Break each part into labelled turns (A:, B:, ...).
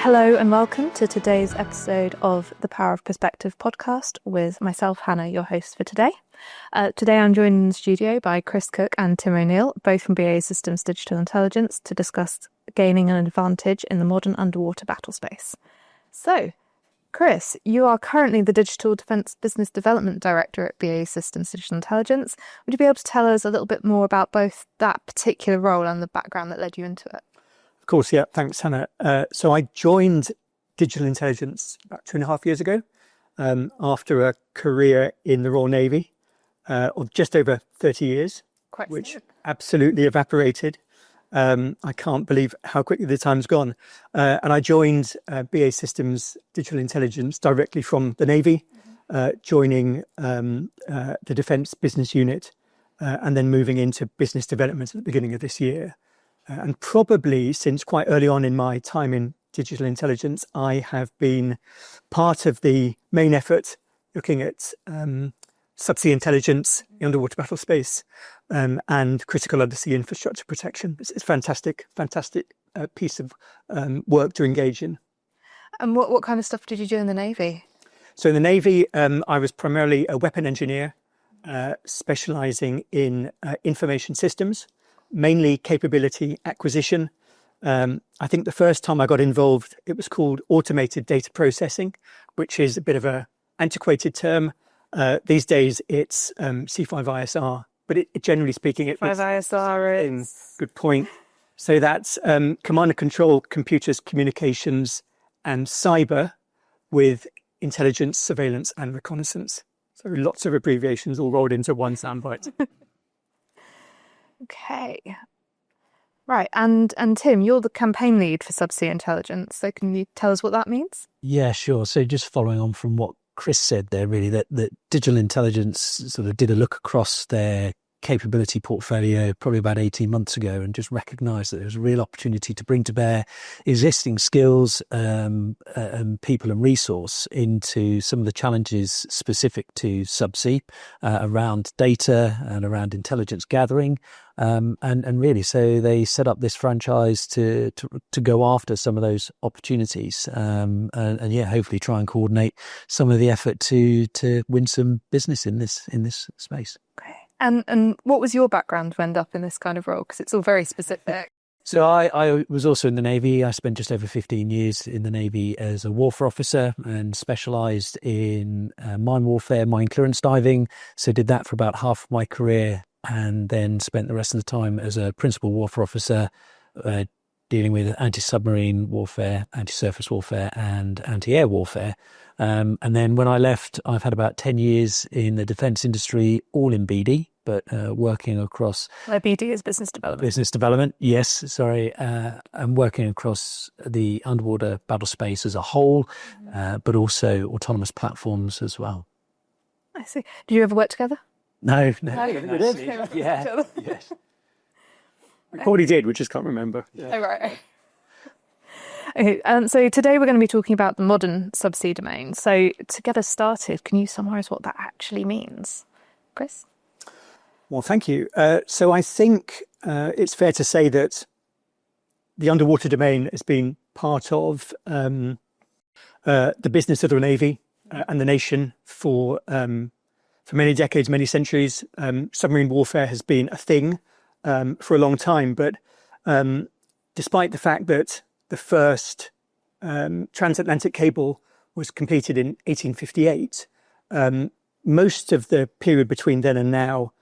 A: Hello and welcome to today's episode of the Power of Perspective podcast with myself, Hannah, your host for today. Today I'm joined in the studio by Chris Cook and Tim O'Neill, both from BAE Systems Digital Intelligence, to discuss gaining an advantage in the modern underwater battle space. So, Chris, you are currently the Digital Defence Business Development Director at BAE Systems Digital Intelligence. Would you be able to tell us a little bit more about both that particular role and the background that led you into it?
B: Of course, yeah. Thanks, Hannah. So I joined Digital Intelligence about 2.5 years ago after a career in the Royal Navy of just over 30 years, which absolutely evaporated. I can't believe how quickly the time's gone. And I joined BAE Systems Digital Intelligence directly from the Navy, joining the Defence Business Unit and then moving into business development at the beginning of this year. And probably since quite early on in my time in digital intelligence, I have been part of the main effort looking at subsea intelligence, the underwater battle space, and critical undersea infrastructure protection. It's a fantastic piece of work to engage in.
A: And what kind of stuff did you do in the Navy?
B: So in the Navy, I was primarily a weapon engineer, specialising in information systems, mainly capability acquisition. I think the first time I got involved, it was called automated data processing, which is a bit of an antiquated term. These days it's C5ISR, but generally speaking, it was
A: C5ISR is...
B: Good point. So that's command and control, computers, communications, and cyber with intelligence, surveillance, and reconnaissance. So lots of abbreviations all rolled into one soundbite.
A: Okay. Right. And Tim, you're the campaign lead for Subsea Intelligence. So can you tell us what that means?
C: Yeah, sure. So just following on from what Chris said there, really, that Digital Intelligence sort of did a look across their capability portfolio probably about 18 months ago and just recognised that there was a real opportunity to bring to bear existing skills and people and resource into some of the challenges specific to subsea around data and around intelligence gathering. And really, so they set up this franchise to go after some of those opportunities, and yeah, hopefully try and coordinate some of the effort to win some business in this space.
A: Okay. And what was your background to end up in this kind of role? Because it's all very specific.
C: So I was also in the Navy. I spent just over 15 years in the Navy as a warfare officer and specialised in mine warfare, mine clearance diving. So did that for about half of my career, and then spent the rest of the time as a principal warfare officer dealing with anti-submarine warfare, anti-surface warfare and anti-air warfare. And then when I left, I've had about 10 years in the defence industry, all in BD, but working across...
A: BD is business development.
C: Business development, yes, sorry. I'm working across the underwater battle space as a whole, but also autonomous platforms as well.
A: I see. Did you ever work together?
C: No.
B: We did.
C: Yeah. Yes.
B: We probably did, we just can't remember.
A: Yeah. Oh, right. Okay, so today we're going to be talking about the modern subsea domain. So to get us started, can you summarise what that actually means? Chris?
B: Well, thank you. So I think it's fair to say that the underwater domain has been part of the business of the Navy and the nation for many decades, many centuries. Submarine warfare has been a thing for a long time, but despite the fact that the first transatlantic cable was completed in 1858, most of the period between then and now,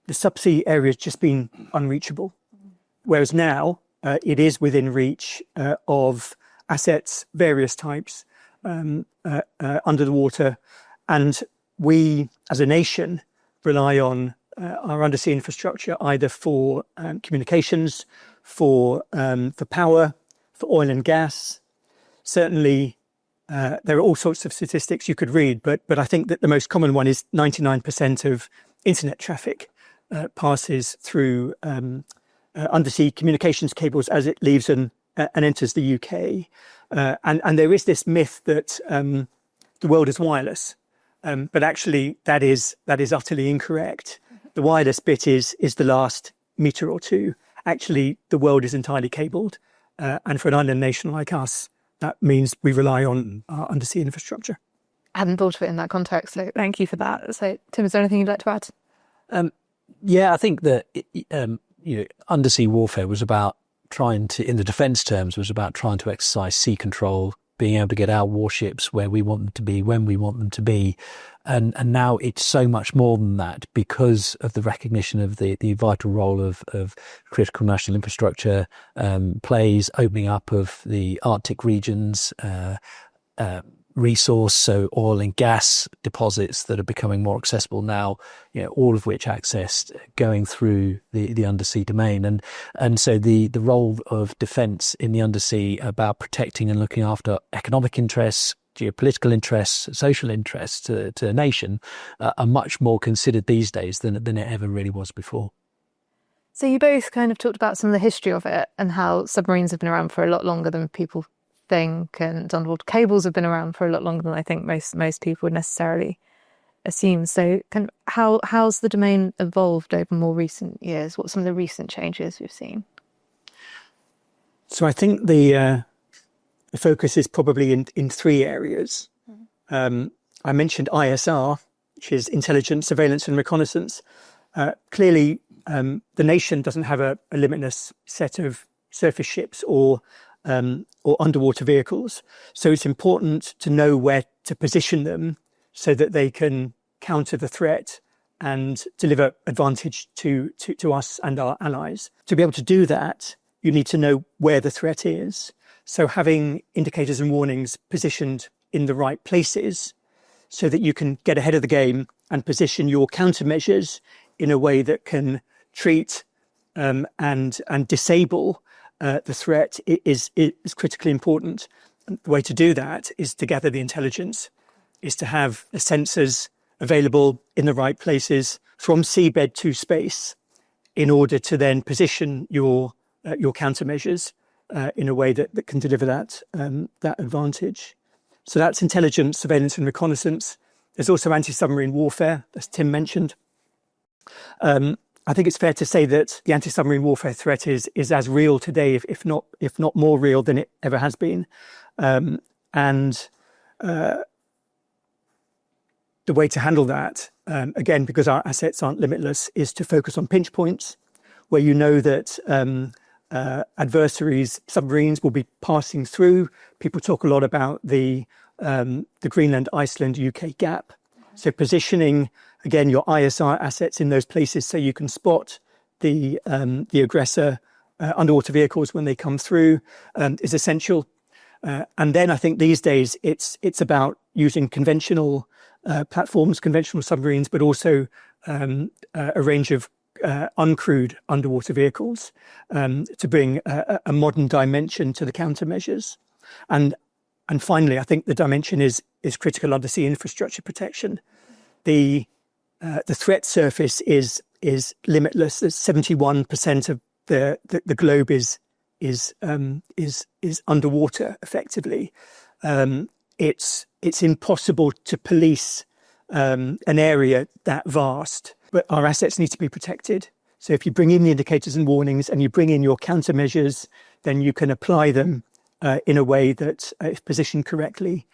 B: the subsea area has just been unreachable. Whereas now it is within reach of assets, various types, under the water. And we, as a nation, rely on our undersea infrastructure either for communications, for power, for oil and gas. Certainly, there are all sorts of statistics you could read, but I think that the most common one is 99% of internet traffic passes through undersea communications cables as it leaves and enters the UK. And there is this myth that the world is wireless, but actually that is utterly incorrect. The wireless bit is the last meter or two. Actually, the world is entirely cabled. And for an island nation like us, that means we rely on our undersea infrastructure.
A: I hadn't thought of it in that context, so thank you for that. So, Tim, is there anything you'd like to add?
C: Yeah, I think that undersea warfare was about in the defence terms, was about trying to exercise sea control, being able to get our warships where we want them to be, when we want them to be. And now it's so much more than that because of the recognition of the vital role of critical national infrastructure plays, opening up of the Arctic regions, resource, so oil and gas deposits that are becoming more accessible now, all of which accessed going through the undersea domain. And so the role of defence in the undersea about protecting and looking after economic interests, geopolitical interests, social interests to a nation are much more considered these days than it ever really was before.
A: So you both kind of talked about some of the history of it and how submarines have been around for a lot longer than people think, and underwater cables have been around for a lot longer than I think most people would necessarily assume. So kind of how's the domain evolved over more recent years? What are some of the recent changes we've seen?
B: So I think the focus is probably in three areas. I mentioned ISR, which is intelligence, surveillance and reconnaissance. Clearly, the nation doesn't have a limitless set of surface ships or underwater vehicles. So it's important to know where to position them so that they can counter the threat and deliver advantage to us and our allies. To be able to do that, you need to know where the threat is. So having indicators and warnings positioned in the right places so that you can get ahead of the game and position your countermeasures in a way that can treat and disable the threat is critically important. And the way to do that is to gather the intelligence, is to have the sensors available in the right places from seabed to space in order to then position your countermeasures in a way that can deliver that advantage. So that's intelligence, surveillance and reconnaissance. There's also anti-submarine warfare, as Tim mentioned. I think it's fair to say that the anti-submarine warfare threat is as real today, if not more real than it ever has been. And the way to handle that, again, because our assets aren't limitless, is to focus on pinch points where you know that adversaries, submarines will be passing through. People talk a lot about the Greenland, Iceland, UK gap. So positioning, again, your ISR assets in those places so you can spot the aggressor underwater vehicles when they come through is essential. And then I think these days it's about using conventional platforms, conventional submarines, but also a range of uncrewed underwater vehicles to bring a modern dimension to the countermeasures. And finally, I think the dimension is critical undersea infrastructure protection. The threat surface is limitless. There's 71% of the globe is underwater effectively. It's impossible to police an area that vast, but our assets need to be protected. So if you bring in the indicators and warnings and you bring in your countermeasures, then you can apply them in a way that, if positioned correctly,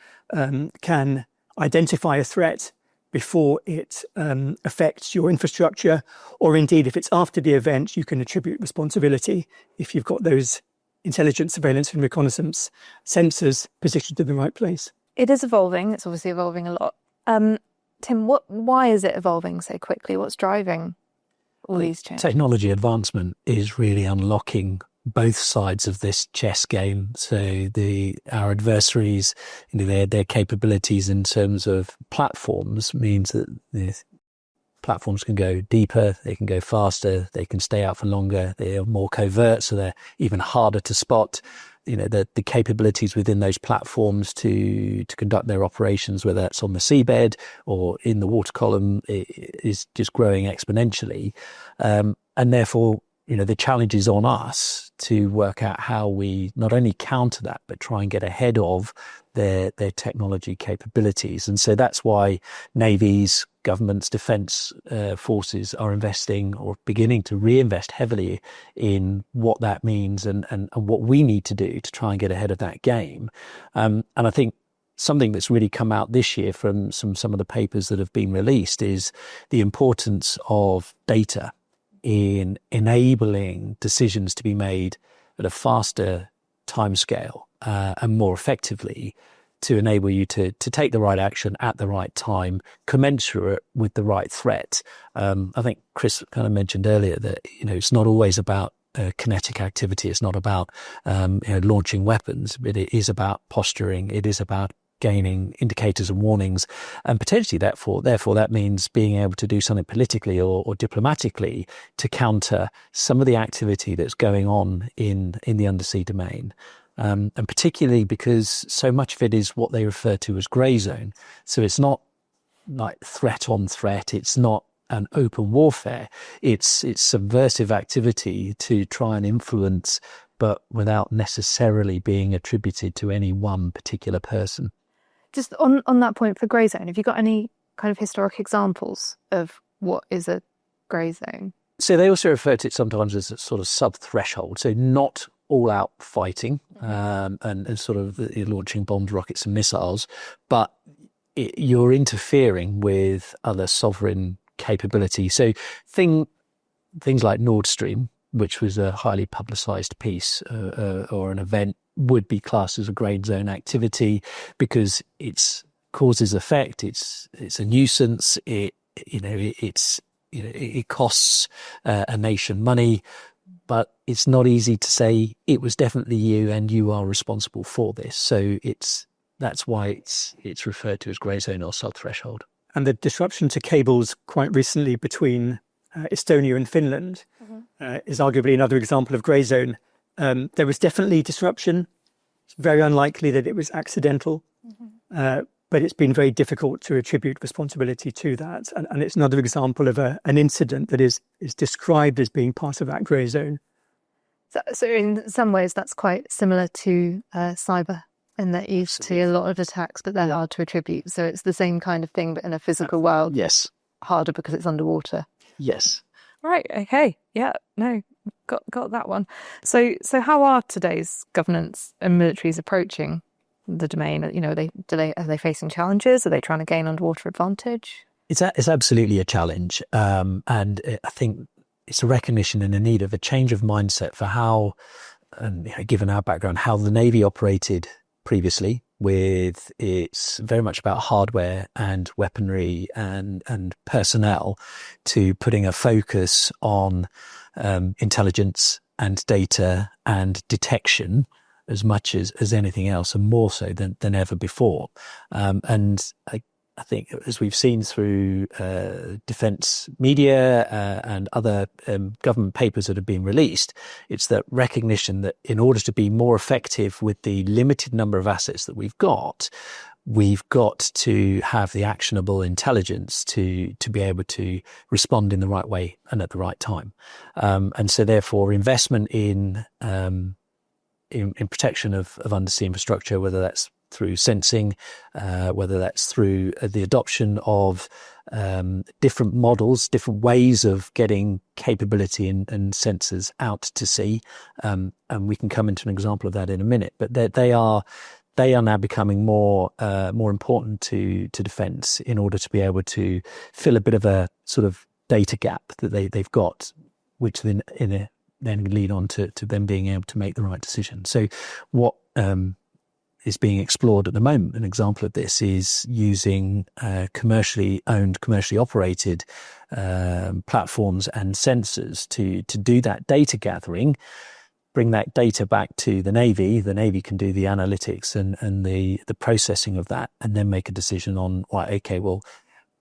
B: can identify a threat before it affects your infrastructure, or indeed, if it's after the event, you can attribute responsibility if you've got those intelligence, surveillance and reconnaissance sensors positioned in the right place.
A: It is evolving. It's obviously evolving a lot. Tim, why is it evolving so quickly? What's driving all these changes?
C: Technology advancement is really unlocking both sides of this chess game. So our adversaries, their capabilities in terms of platforms means that the platforms can go deeper, they can go faster, they can stay out for longer, they are more covert, so they're even harder to spot. The capabilities within those platforms to conduct their operations, whether that's on the seabed or in the water column, is just growing exponentially. And therefore, the challenge is on us to work out how we not only counter that, but try and get ahead of their technology capabilities. And so that's why navies, governments, defence forces are investing or beginning to reinvest heavily in what that means and what we need to do to try and get ahead of that game. And I think something that's really come out this year from some of the papers that have been released is the importance of data in enabling decisions to be made at a faster timescale and more effectively, to enable you to take the right action at the right time, commensurate with the right threat. I think Chris kind of mentioned earlier that, it's not always about kinetic activity. It's not about launching weapons, but it is about posturing. It is about gaining indicators and warnings, and potentially therefore that means being able to do something politically or diplomatically to counter some of the activity that's going on in the undersea domain. And particularly because so much of it is what they refer to as grey zone. So it's not like threat on threat. It's not an open warfare. It's subversive activity to try and influence, but without necessarily being attributed to any one particular person.
A: Just on that point for grey zone, have you got any kind of historic examples of what is a grey zone?
C: So they also refer to it sometimes as a sort of sub-threshold, so not all-out fighting and sort of launching bombs, rockets and missiles, but you're interfering with other sovereign capability. So things like Nord Stream, which was a highly publicised piece or an event, would be classed as a grey zone activity because it's causes effect. It's a nuisance. It costs a nation money, but it's not easy to say it was definitely you and you are responsible for this. So that's why it's referred to as grey zone or sub-threshold.
B: And the disruption to cables quite recently between Estonia and Finland is arguably another example of grey zone. There was definitely disruption. It's very unlikely that it was accidental, but it's been very difficult to attribute responsibility to that. And it's another example of an incident that is described as being part of that grey zone.
A: So in some ways, that's quite similar to cyber, in that you see a lot of attacks, but they're hard to attribute. So it's the same kind of thing, but in a physical world.
C: Yes.
A: Harder because it's underwater.
C: Yes.
A: Right. Okay. Yeah. No. Got that one. So how are today's governments and militaries approaching the domain? Are they facing challenges? Are they trying to gain underwater advantage?
C: It's absolutely a challenge, and I think it's a recognition and a need of a change of mindset for how, and given our background, how the Navy operated previously. With it's very much about hardware and weaponry and personnel, to putting a focus on intelligence and data and detection as much as anything else, and more so than ever before. And I think, as we've seen through defence media and other government papers that have been released, it's that recognition that in order to be more effective with the limited number of assets that we've got to have the actionable intelligence to be able to respond in the right way and at the right time. And so therefore investment in protection of undersea infrastructure, whether that's through sensing, whether that's through the adoption of different models, different ways of getting capability and sensors out to sea. And we can come into an example of that in a minute. But they are now becoming more important to defence in order to be able to fill a bit of a sort of data gap that they've got, which then lead on to them being able to make the right decision. So what is being explored at the moment, an example of this, is using commercially owned, commercially operated platforms and sensors to do that data gathering, bring that data back to the Navy. The Navy can do the analytics and the processing of that, and then make a decision on, right, okay, well,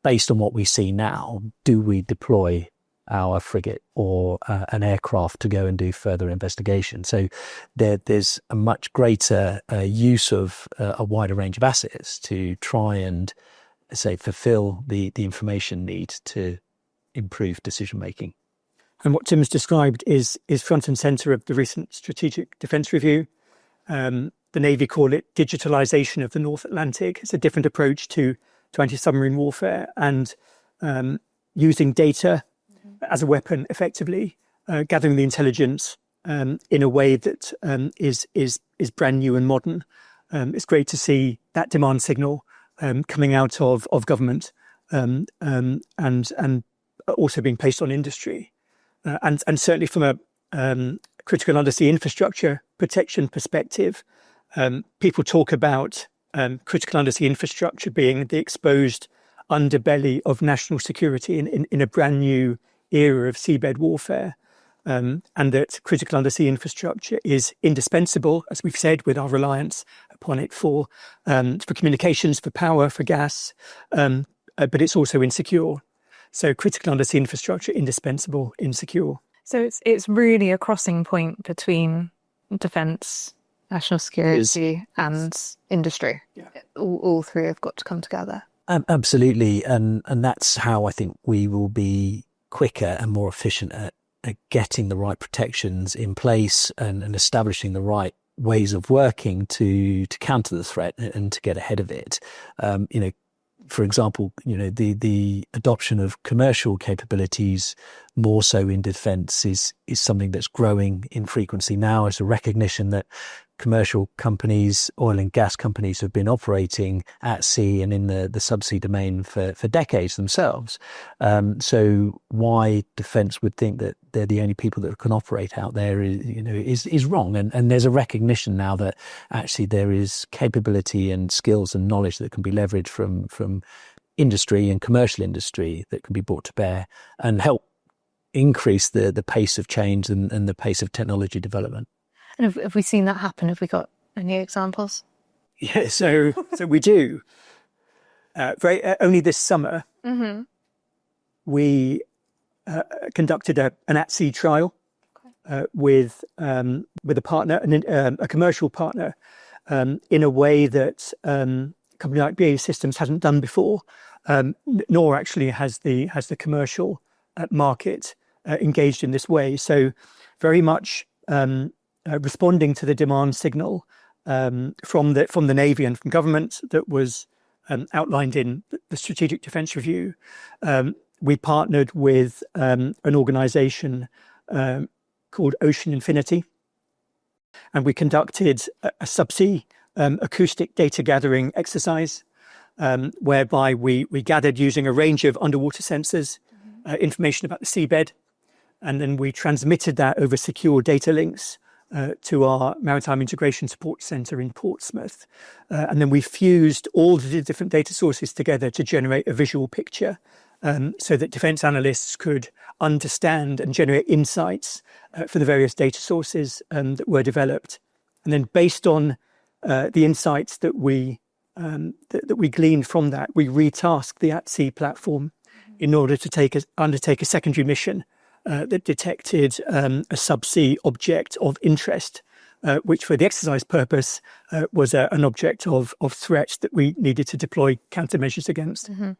C: based on what we see now, do we deploy our frigate or an aircraft to go and do further investigation? So there's a much greater use of a wider range of assets to try and, say, fulfill the information need to improve decision making.
B: And what Tim's described is front and centre of the recent Strategic Defence Review. The Navy call it digitalisation of the North Atlantic. It's a different approach to anti-submarine warfare and using data as a weapon effectively, gathering the intelligence in a way that is brand new and modern. It's great to see that demand signal coming out of government and also being placed on industry. And certainly from a critical undersea infrastructure protection perspective, people talk about critical undersea infrastructure being the exposed underbelly of national security in a brand new era of seabed warfare, and that critical undersea infrastructure is indispensable, as we've said, with our reliance upon it for communications, for power, for gas, but it's also insecure. So critical undersea infrastructure, indispensable, insecure.
A: So it's really a crossing point between defence, national security and industry. Yeah. All three have got to come together.
C: Absolutely. And that's how I think we will be quicker and more efficient at getting the right protections in place and establishing the right ways of working to counter the threat and to get ahead of it. For example, the adoption of commercial capabilities more so in defence is something that's growing in frequency now as a recognition that commercial companies, oil and gas companies, have been operating at sea and in the subsea domain for decades themselves. So why defence would think that they're the only people that can operate out there is wrong. And there's a recognition now that actually there is capability and skills and knowledge that can be leveraged from industry and commercial industry that can be brought to bear and help increase the pace of change and the pace of technology development.
A: And have we seen that happen? Have we got any examples?
B: Yeah, so we do. Only this summer, we conducted an at-sea trial with a partner, a commercial partner, in a way that a company like BAE Systems hasn't done before, nor actually has the commercial market engaged in this way. So very much responding to the demand signal from the Navy and from government that was outlined in the Strategic Defence Review. We partnered with an organisation called Ocean Infinity, and we conducted a subsea acoustic data gathering exercise whereby we gathered using a range of underwater sensors information about the seabed, and then we transmitted that over secure data links to our Maritime Integration Support Centre in Portsmouth. And then we fused all the different data sources together to generate a visual picture so that defence analysts could understand and generate insights for the various data sources that were developed. And then based on the insights that we gleaned from that, we retasked the at-sea platform in order to undertake a secondary mission that detected a subsea object of interest, which for the exercise purpose was an object of threat that we needed to deploy countermeasures against.
A: Mm-hmm.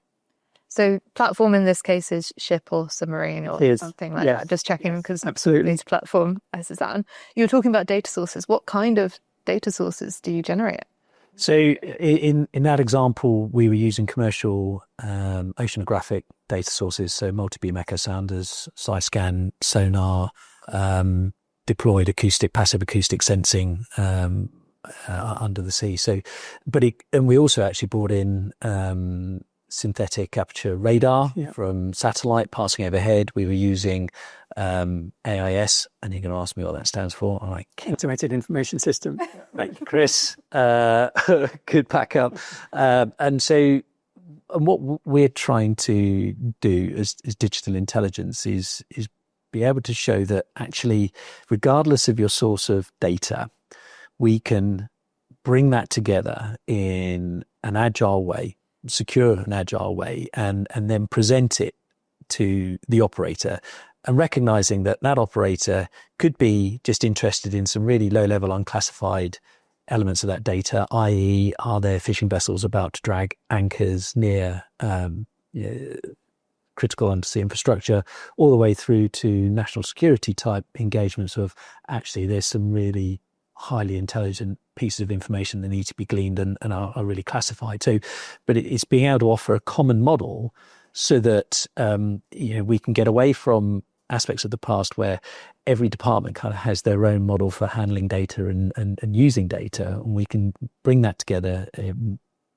A: So platform in this case is ship or submarine or something like that. Just checking because
B: absolutely
A: this platform as is that. And you were talking about data sources. What kind of data sources do you generate?
C: So in that example, we were using commercial oceanographic data sources, so multi-beam echo sounders, side-scan sonar, deployed passive acoustic sensing under the sea. So, and we also actually brought in synthetic aperture radar from satellite passing overhead. We were using AIS, and you're going to ask me what that stands for. I'm like,
B: Automated Information System.
C: Thank you, Chris. Good backup. And what we're trying to do as digital intelligence is be able to show that actually, regardless of your source of data, we can bring that together in an agile way, secure and agile way, and then present it to the operator, and recognizing that operator could be just interested in some really low-level unclassified elements of that data, i.e. are there fishing vessels about to drag anchors near critical undersea infrastructure, all the way through to national security type engagements of actually there's some really highly intelligent pieces of information that need to be gleaned and are really classified. So, but it's being able to offer a common model so that we can get away from aspects of the past where every department kind of has their own model for handling data and using data, and we can bring that together. It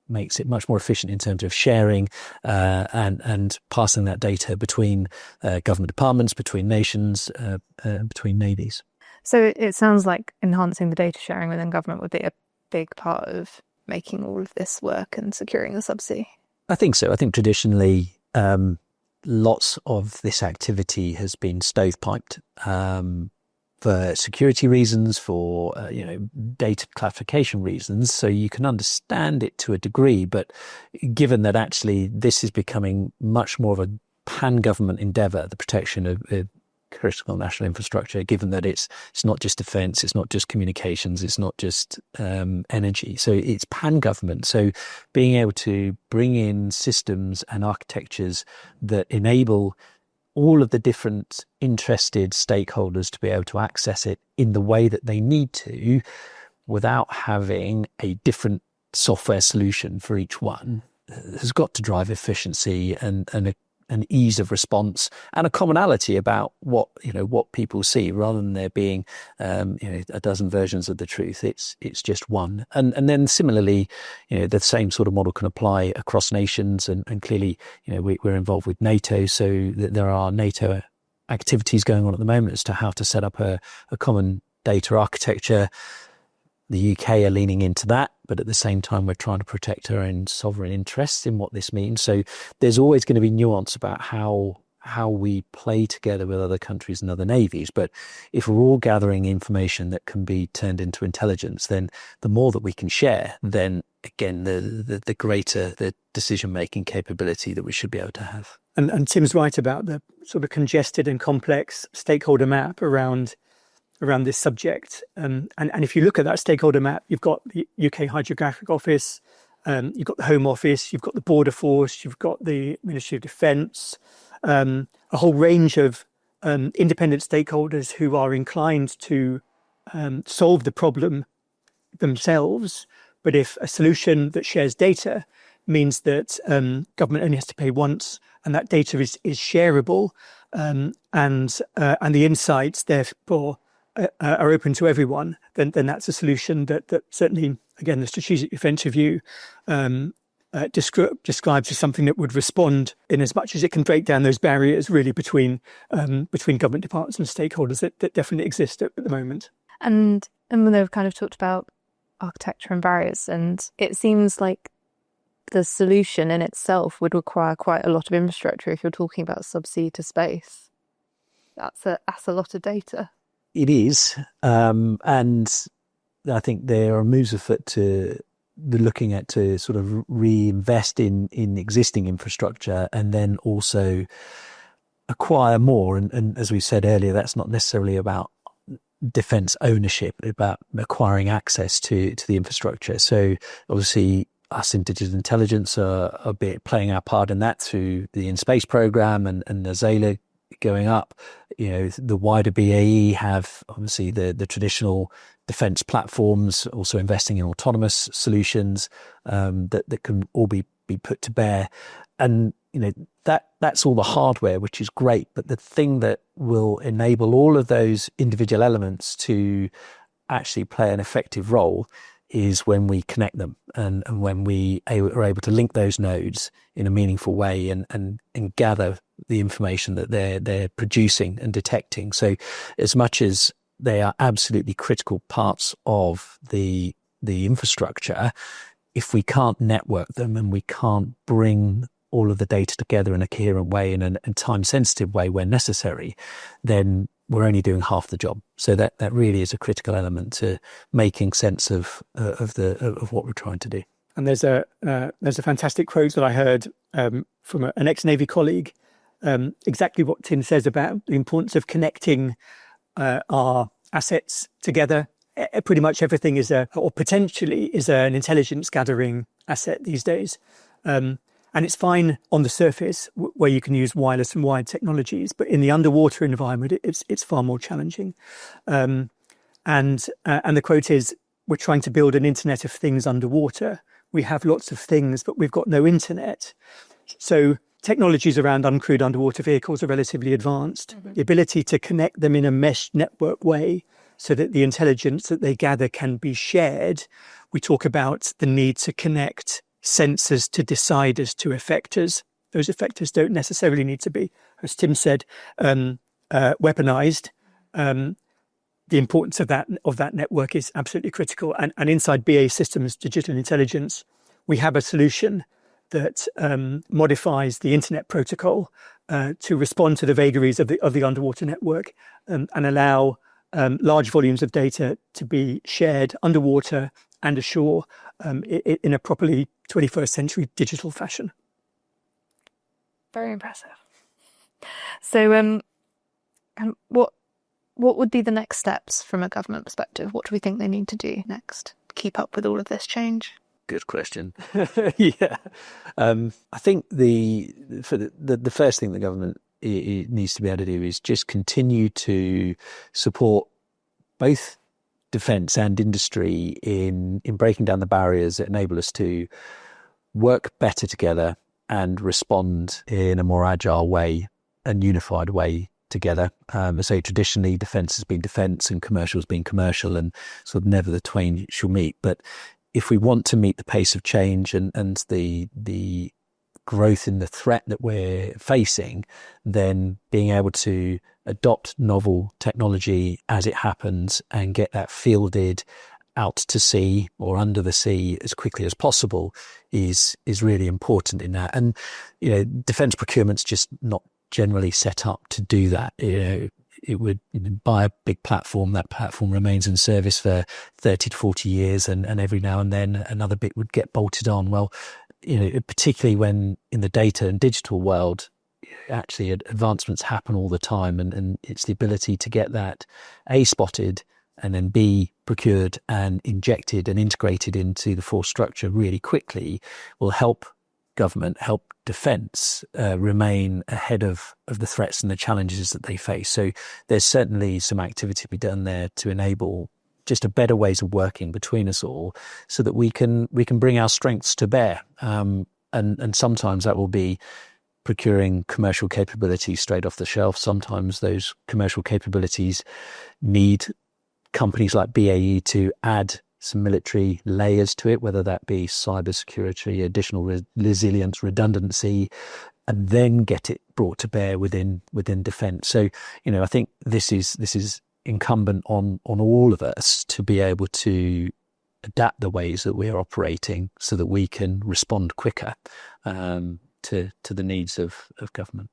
C: makes it much more efficient in terms of sharing and passing that data between government departments, between nations, between navies.
A: So it sounds like enhancing the data sharing within government would be a big part of making all of this work and securing the subsea.
C: I think so. I think traditionally lots of this activity has been stovepiped for security reasons, for data classification reasons. So you can understand it to a degree, but given that actually this is becoming much more of a pan-government endeavour, the protection of critical national infrastructure, given that it's not just defence, it's not just communications, it's not just energy. So it's pan-government. So being able to bring in systems and architectures that enable all of the different interested stakeholders to be able to access it in the way that they need to, without having a different software solution for each one, has got to drive efficiency and an ease of response and a commonality about what people see, rather than there being a dozen versions of the truth. It's just one. And then similarly, the same sort of model can apply across nations, and clearly we're involved with NATO, so there are NATO activities going on at the moment as to how to set up a common data architecture. The UK are leaning into that, but at the same time, we're trying to protect our own sovereign interests in what this means. So there's always going to be nuance about how we play together with other countries and other navies. But if we're all gathering information that can be turned into intelligence, then the more that we can share, then again, the greater the decision-making capability that we should be able to have.
B: And Tim's right about the sort of congested and complex stakeholder map around this subject. And if you look at that stakeholder map, you've got the UK Hydrographic Office, you've got the Home Office, you've got the Border Force, you've got the Ministry of Defence, a whole range of independent stakeholders who are inclined to solve the problem themselves. But if a solution that shares data means that government only has to pay once, and that data is shareable, and the insights therefore are open to everyone, then that's a solution that certainly, again, the strategic defence review describes as something that would respond in as much as it can break down those barriers really between government departments and stakeholders that definitely exist at the moment.
A: And when they've kind of talked about architecture and barriers, and it seems like the solution in itself would require quite a lot of infrastructure if you're talking about subsea to space. That's a lot of data.
C: It is, and I think there are moves afoot to be looking at to sort of reinvest in existing infrastructure and then also acquire more. And as we said earlier, that's not necessarily about defence ownership, about acquiring access to the infrastructure. So obviously, us in digital intelligence are playing our part in that through the in-space programme and the Zela going up. The wider BAE have obviously the traditional defence platforms, also investing in autonomous solutions that can all be put to bear. And that's all the hardware, which is great. But the thing that will enable all of those individual elements to actually play an effective role is when we connect them and when we are able to link those nodes in a meaningful way and gather the information that they're producing and detecting. So as much as they are absolutely critical parts of the infrastructure, if we can't network them and we can't bring all of the data together in a coherent way, in a time-sensitive way where necessary, then we're only doing half the job. So that really is a critical element to making sense of what we're trying to do.
B: And there's a fantastic quote that I heard from an ex-Navy colleague, exactly what Tim says about the importance of connecting our assets together. Pretty much everything is potentially an intelligence gathering asset these days. And And it's fine on the surface where you can use wireless and wired technologies, but in the underwater environment, it's far more challenging. And the quote is, we're trying to build an internet of things underwater. We have lots of things, but we've got no internet. So technologies around uncrewed underwater vehicles are relatively advanced. The ability to connect them in a mesh network way so that the intelligence that they gather can be shared. We talk about the need to connect sensors to deciders to effectors. Those effectors don't necessarily need to be, as Tim said, weaponized. The importance of that network is absolutely critical. And inside BAE Systems Digital Intelligence, we have a solution that modifies the internet protocol to respond to the vagaries of the underwater network and allow large volumes of data to be shared underwater and ashore in a properly 21st century digital fashion.
A: Very impressive. So, and what would be the next steps from a government perspective? What do we think they need to do next to keep up with all of this change?
C: Good question. Yeah, I think the first thing the government it needs to be able to do is just continue to support both defence and industry in breaking down the barriers that enable us to work better together and respond in a more agile way and unified way together. I say traditionally defence has been defence and commercial has been commercial, and sort of never the twain shall meet. But if we want to meet the pace of change and the growth in the threat that we're facing, then being able to adopt novel technology as it happens and get that fielded out to sea or under the sea as quickly as possible is really important in that. And, defence procurement's just not generally set up to do that. It would buy a big platform, that platform remains in service for 30 to 40 years and every now and then another bit would get bolted on. Well, particularly when in the data and digital world, actually advancements happen all the time, and it's the ability to get that A, spotted, and then B, procured and injected and integrated into the force structure really quickly will help government, help defence remain ahead of the threats and the challenges that they face. So there's certainly some activity to be done there to enable just a better ways of working between us all, so that we can bring our strengths to bear. And sometimes that will be procuring commercial capabilities straight off the shelf. Sometimes those commercial capabilities need companies like BAE to add some military layers to it, whether that be cybersecurity, additional resilience, redundancy, and then get it brought to bear within defence. So, I think this is incumbent on all of us to be able to adapt the ways that we're operating so that we can respond quicker to the needs of government.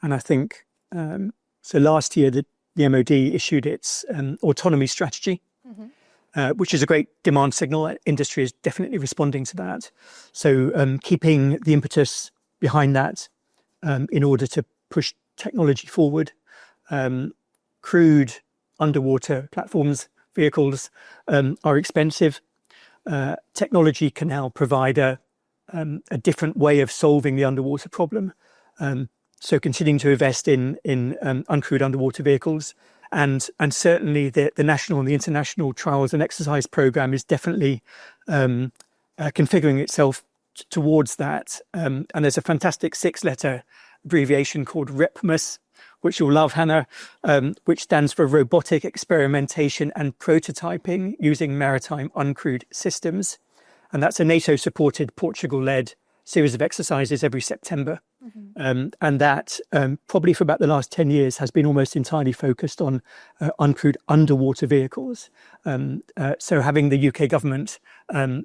B: And I think, so last year the MOD issued its autonomy strategy, which is a great demand signal. Industry is definitely responding to that. So keeping the impetus behind that in order to push technology forward. Crewed underwater platforms, vehicles are expensive. Technology can now provide a different way of solving the underwater problem. So continuing to invest in uncrewed underwater vehicles, and certainly the national and the international trials and exercise program is definitely configuring itself towards that. And there's a fantastic 6-letter abbreviation called REPMUS, which you'll love, Hannah, which stands for Robotic Experimentation and Prototyping Using Maritime Uncrewed Systems. And that's a NATO-supported, Portugal-led series of exercises every September. And that probably for about the last 10 years has been almost entirely focused on uncrewed underwater vehicles. So having the UK government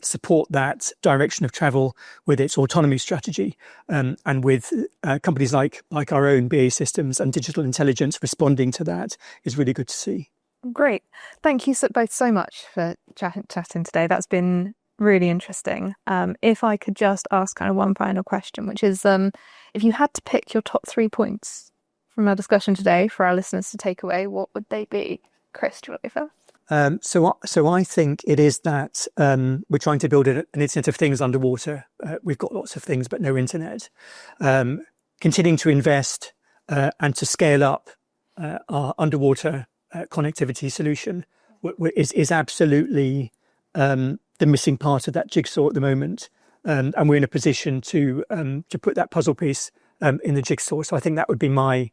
B: support that direction of travel with its autonomy strategy, and with companies like our own BAE Systems and Digital Intelligence responding to that is really good to see.
A: Great. Thank you both so much for chatting today. That's been really interesting. If I could just ask kind of one final question, which is if you had to pick your top 3 points from our discussion today for our listeners to take away, what would they be? Chris, do you want to go first?
B: So I think it is that we're trying to build an Internet of Things underwater. We've got lots of things, but no internet. Continuing to invest and to scale up our underwater connectivity solution is absolutely the missing part of that jigsaw at the moment. And we're in a position to put that puzzle piece in the jigsaw. So I think that would be my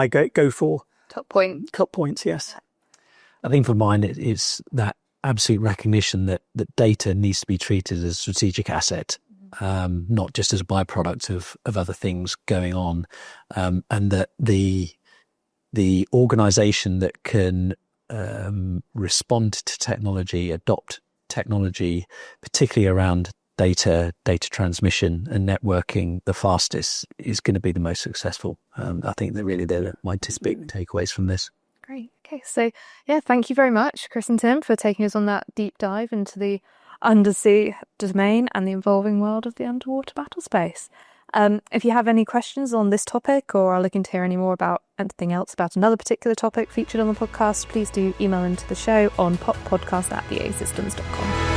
B: go for
A: top point.
B: Yes.
C: I think for mine, it's that absolute recognition that data needs to be treated as a strategic asset, not just as a byproduct of other things going on, and that the organization that can respond to technology, adopt technology, particularly around data transmission and networking the fastest, is going to be the most successful. I think that really they're my big takeaways from this.
A: Great. Okay. So, yeah, thank you very much, Chris and Tim, for taking us on that deep dive into the undersea domain and the evolving world of the underwater battle space. If you have any questions on this topic or are looking to hear any more about anything else about another particular topic featured on the podcast, please do email into the show on poppodcast@basystems.com.